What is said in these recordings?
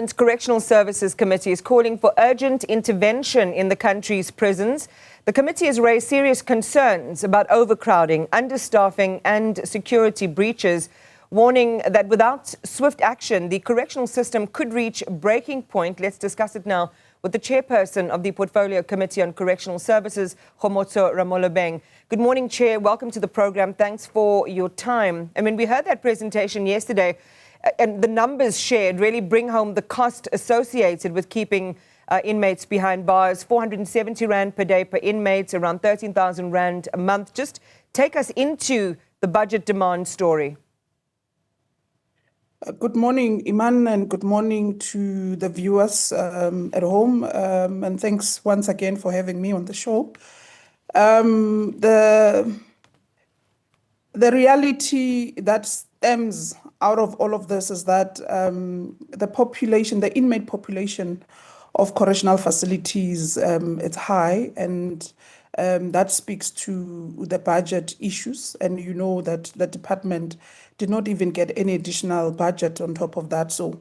Correctional Services Committee is calling for urgent intervention in the country's prisons. The committee has raised serious concerns about overcrowding, understaffing and security breaches, warning that without swift action, the correctional system could reach breaking point. Let's discuss it now with the chairperson of the Portfolio Committee on Correctional Services, Kgomotso Ramolobeng. Good morning, Chair. Welcome to the program. Thanks for your time. I mean, we heard that presentation yesterday, and the numbers shared really bring home the cost associated with keeping inmates behind bars. 470 Rand per day per inmate, around 13,000 Rand a month. Just take us into the budget demand story. Good morning, Iman, and good morning to the viewers at home. And thanks once again for having me on the show. The reality that stems out of all of this is that the inmate population of correctional facilities, it's high, and that speaks to the budget issues. And you know that the department did not even get any additional budget on top of that. So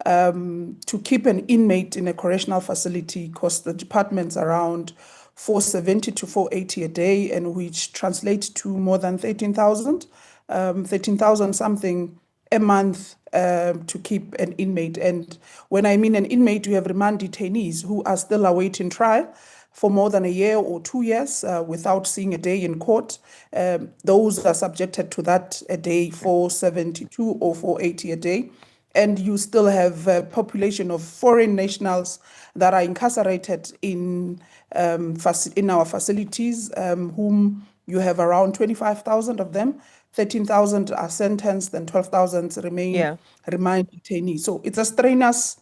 to keep an inmate in a correctional facility costs the departments around 470 to 480 a day, and which translates to more than 13,000 something a month to keep an inmate. And when I mean an inmate, you have remand detainees who are still awaiting trial for more than a year or 2 years without seeing a day in court. Those are subjected to that a day, 472 or 480 a day. And you still have a population of foreign nationals that are incarcerated in our facilities, whom you have around 25,000 of them. 13,000 are sentenced and 12,000 remain detainees. So it's a strenuous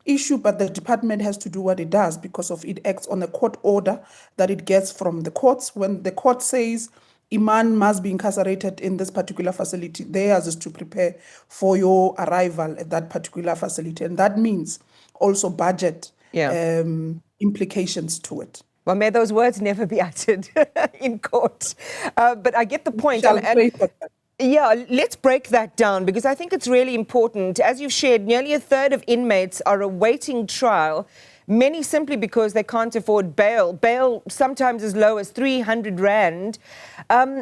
issue, but the department has to do what it does because of it acts on a court order that it gets from the courts. When the court says Iman must be incarcerated in this particular facility, theirs is to prepare for your arrival at that particular facility. And that means also budget implications to it. Well, may those words never be uttered in court. But I get the point. Yeah, let's break that down, because I think it's really important. As you've shared, nearly a third of inmates are awaiting trial, many simply because they can't afford bail. Bail sometimes as low as 300 Rand.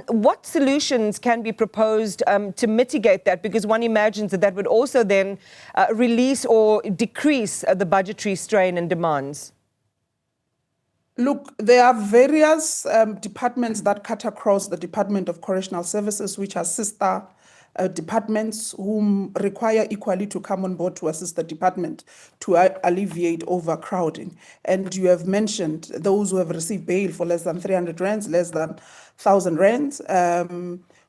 What solutions can be proposed to mitigate that? Because one imagines that that would also then release or decrease the budgetary strain and demands. Look, there are various departments that cut across the Department of Correctional Services, which are sister departments whom require equally to come on board to assist the department to alleviate overcrowding. And you have mentioned those who have received bail for less than 300 Rands, less than 1,000 Rands,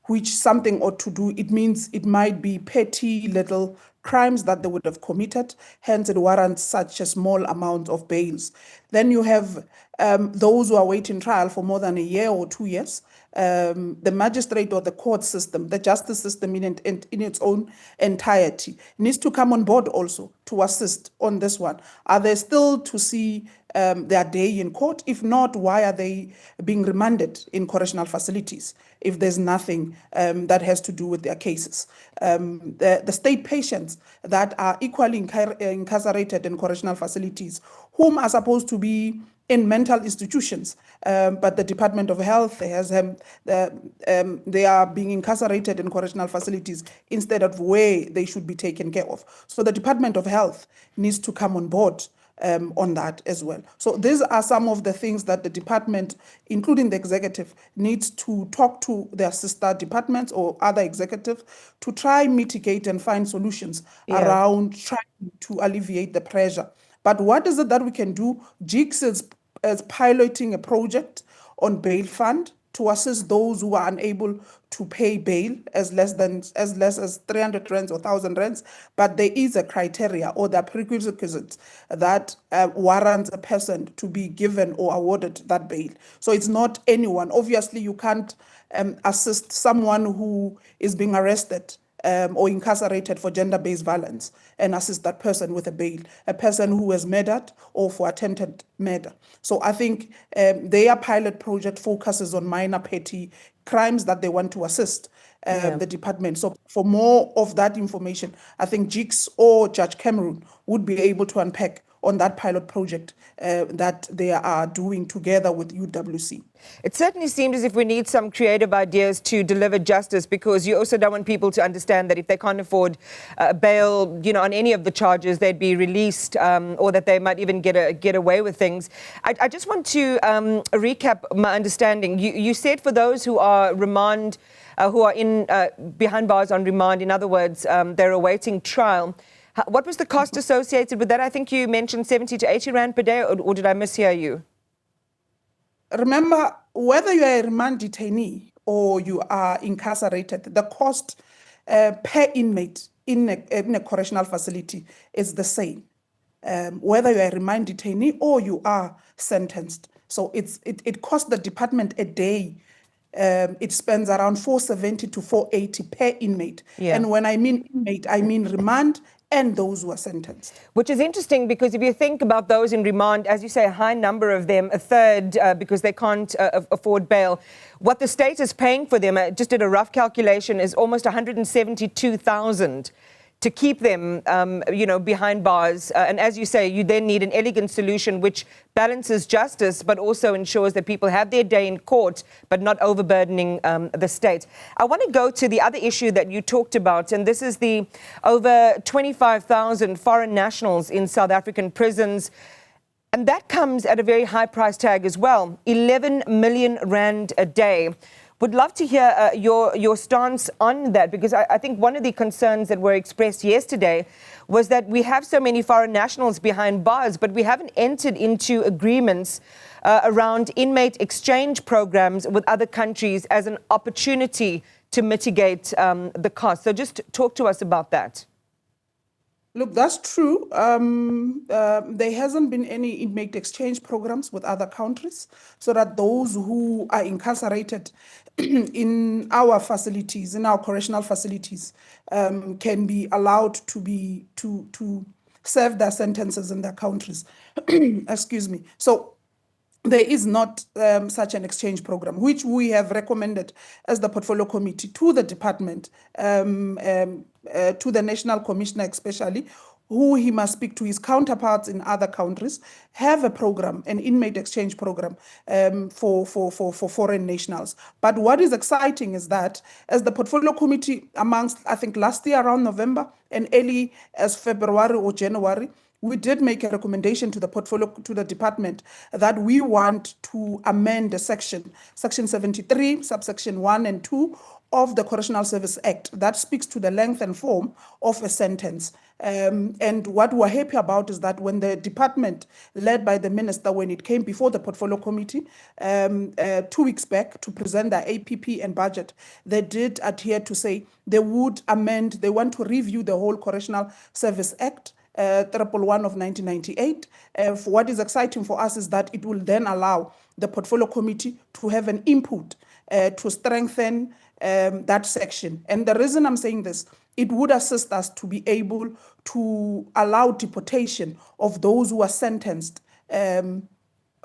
which something ought to do. It means it might be petty little crimes that they would have committed, hence it warrants such a small amount of bails. Then you have those who are waiting trial for more than a year or 2 years. The magistrate or the court system, the justice system in its own entirety, needs to come on board also to assist on this one. Are they still to see their day in court? If not, why are they being remanded in correctional facilities if there's nothing that has to do with their cases? The state patients that are equally incarcerated in correctional facilities, whom are supposed to be in mental institutions, but the Department of Health has they are being incarcerated in correctional facilities instead of where they should be taken care of. So the Department of Health needs to come on board on that as well. So these are some of the things that the department, including the executive, needs to talk to their sister departments or other executives to try mitigate and find solutions around trying to alleviate the pressure. But what is it that we can do? GIGS is piloting a project on bail fund to assist those who are unable to pay bail as less as 300 Rands or 1,000 Rands. But there is a criteria or the prerequisites that warrants a person to be given or awarded that bail. So it's not anyone. Obviously, you can't assist someone who is being arrested or incarcerated for gender-based violence and assist that person with a bail, a person who has murdered or for attempted murder. So I think their pilot project focuses on minor petty crimes that they want to assist the department. So for more of that information, I think GIGS or Judge Cameron would be able to unpack on that pilot project that they are doing together with UWC. It certainly seems as if we need some creative ideas to deliver justice, because you also don't want people to understand that if they can't afford bail, on any of the charges, they'd be released, or that they might even get away with things. I just want to recap my understanding. You said for those who are remand, who are in behind bars on remand, in other words, they're awaiting trial. What was the cost associated with that? I think you mentioned 70 to 80 rand per day, or did I mishear you? Remember, whether you are a remand detainee or you are incarcerated, the cost per inmate in a correctional facility is the same, whether you are a remand detainee or you are sentenced. So it costs the department a day. It spends around 470 to 480 per inmate. Yeah. And when I mean inmate, I mean remand and those who are sentenced. Which is interesting, because if you think about those in remand, as you say, a high number of them, a third, because they can't afford bail, what the state is paying for them, just did a rough calculation, is almost 172,000 to keep them, behind bars. And as you say, you then need an elegant solution which balances justice, but also ensures that people have their day in court, but not overburdening the state. I want to go to the other issue that you talked about, and this is the over 25,000 foreign nationals in South African prisons. And that comes at a very high price tag as well, 11 million rand a day. Would love to hear your stance on that, because I think one of the concerns that were expressed yesterday was that we have so many foreign nationals behind bars, but we haven't entered into agreements around inmate exchange programs with other countries as an opportunity to mitigate the cost. So just talk to us about that. Look, that's true. There hasn't been any inmate exchange programs with other countries, so that those who are incarcerated in our facilities, in our correctional facilities, can be allowed to serve their sentences in their countries. Excuse me. So there is not such an exchange program, which we have recommended as the portfolio committee to the department, to the national commissioner especially, who he must speak to his counterparts in other countries, have a program, an inmate exchange program for foreign nationals. But what is exciting is that as the portfolio committee, amongst, I think last year around November and early as February or January, we did make a recommendation to the department that we want to amend the section 73, subsection 1 and 2 of the Correctional Services Act that speaks to the length and form of a sentence. And what we're happy about is that when the department, led by the minister, when it came before the portfolio committee 2 weeks back to present their APP and budget, they did adhere to say they would amend, they want to review the whole Correctional Service Act, 111 of 1998. What is exciting for us is that it will then allow the portfolio committee to have an input to strengthen that section. And the reason I'm saying this, it would assist us to be able to allow deportation of those who are sentenced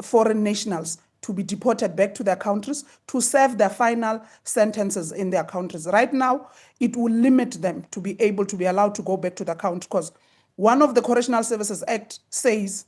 foreign nationals to be deported back to their countries to serve their final sentences in their countries. Right now, it will limit them to be able to be allowed to go back to their country, because one of the Correctional Services Act says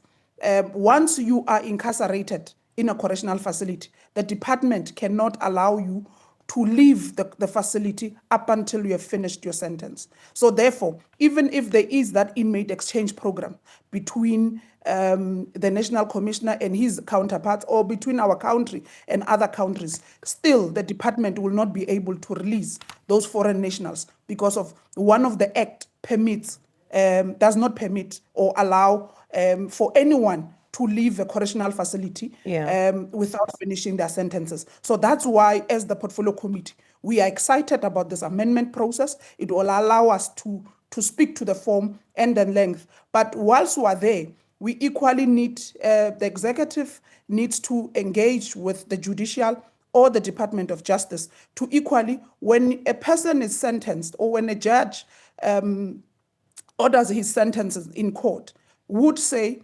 once you are incarcerated in a correctional facility, the department cannot allow you to leave the facility up until you have finished your sentence. So therefore, even if there is that inmate exchange program between the National Commissioner and his counterparts, or between our country and other countries, still the department will not be able to release those foreign nationals because of one of the act permits, does not permit or allow for anyone to leave a correctional facility without finishing their sentences. So that's why, as the portfolio committee, we are excited about this amendment process. It will allow us to speak to the form and the length. But whilst we are there, we equally need, the executive needs to engage with the judicial or the Department of Justice to equally, when a person is sentenced or when a judge orders his sentences in court, would say,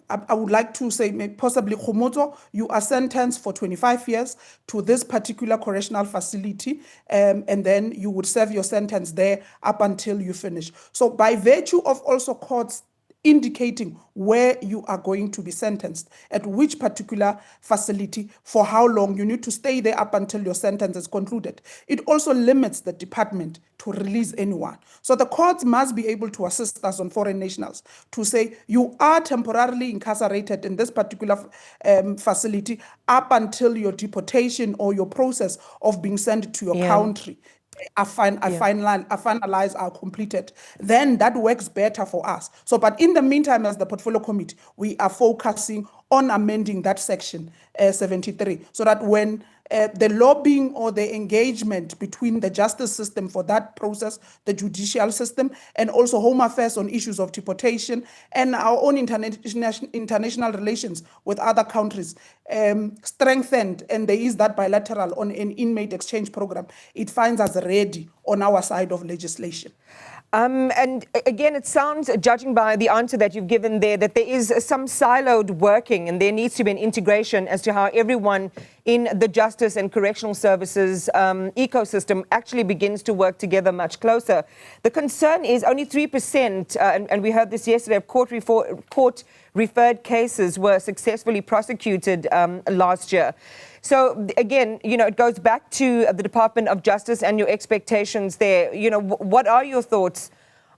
I would like to say possibly, Kgomotso, you are sentenced for 25 years to this particular correctional facility, and then you would serve your sentence there up until you finish. So by virtue of also courts indicating where you are going to be sentenced, at which particular facility, for how long you need to stay there up until your sentence is concluded. It also limits the department to release anyone. So the courts must be able to assist us on foreign nationals to say, you are temporarily incarcerated in this particular facility up until your deportation or your process of being sent to your country are finalized, are completed, then that works better for us. So, but in the meantime, as the portfolio committee, we are focusing on amending that section 73, so that when the lobbying or the engagement between the justice system for that process, the judicial system, and also Home Affairs on issues of deportation, and our own international relations with other countries strengthened, and there is that bilateral on an inmate exchange program, it finds us ready on our side of legislation. And again, it sounds, judging by the answer that you've given there, that there is some siloed working and there needs to be an integration as to how everyone in the justice and correctional services ecosystem actually begins to work together much closer. The concern is only 3%, and we heard this yesterday, of court-referred cases were successfully prosecuted last year. So again, it goes back to the Department of Justice and your expectations there. What are your thoughts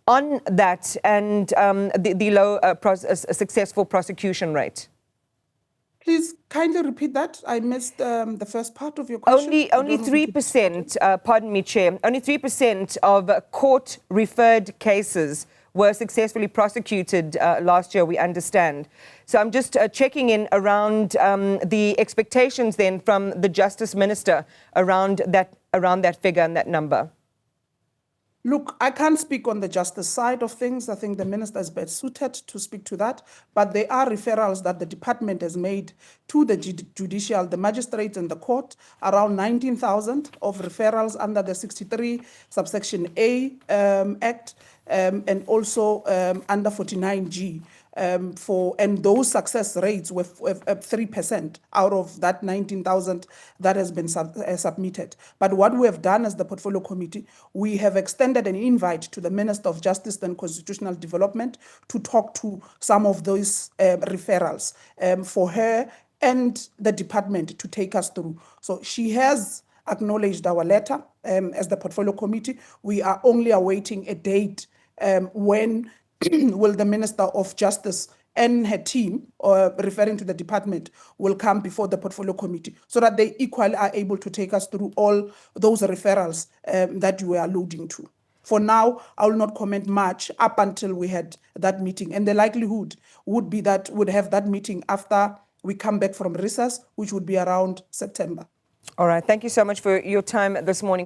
on that and the low successful prosecution rate? Please kindly repeat that. I missed the first part of your question. Only 3%, pardon me, Chair, only 3% of court-referred cases were successfully prosecuted last year, we understand. So I'm just checking in around the expectations then from the Justice Minister around that figure and that number. Look, I can't speak on the justice side of things. I think the minister is best suited to speak to that. But there are referrals that the department has made to the judicial, the magistrates and the court, around 19,000 of referrals under the 63 subsection A Act, and also under 49G. And those success rates were 3% out of that 19,000 that has been submitted. But what we have done as the portfolio committee, we have extended an invite to the Minister of Justice and Constitutional Development to talk to some of those referrals for her and the department to take us through. So she has acknowledged our letter as the portfolio committee. We are only awaiting a date when will the Minister of Justice and her team, or referring to the department, will come before the portfolio committee so that they equally are able to take us through all those referrals that you were alluding to. For now, I will not comment much up until we had that meeting. And the likelihood would be that we'd have that meeting after we come back from recess, which would be around September. All right. Thank you so much for your time this morning.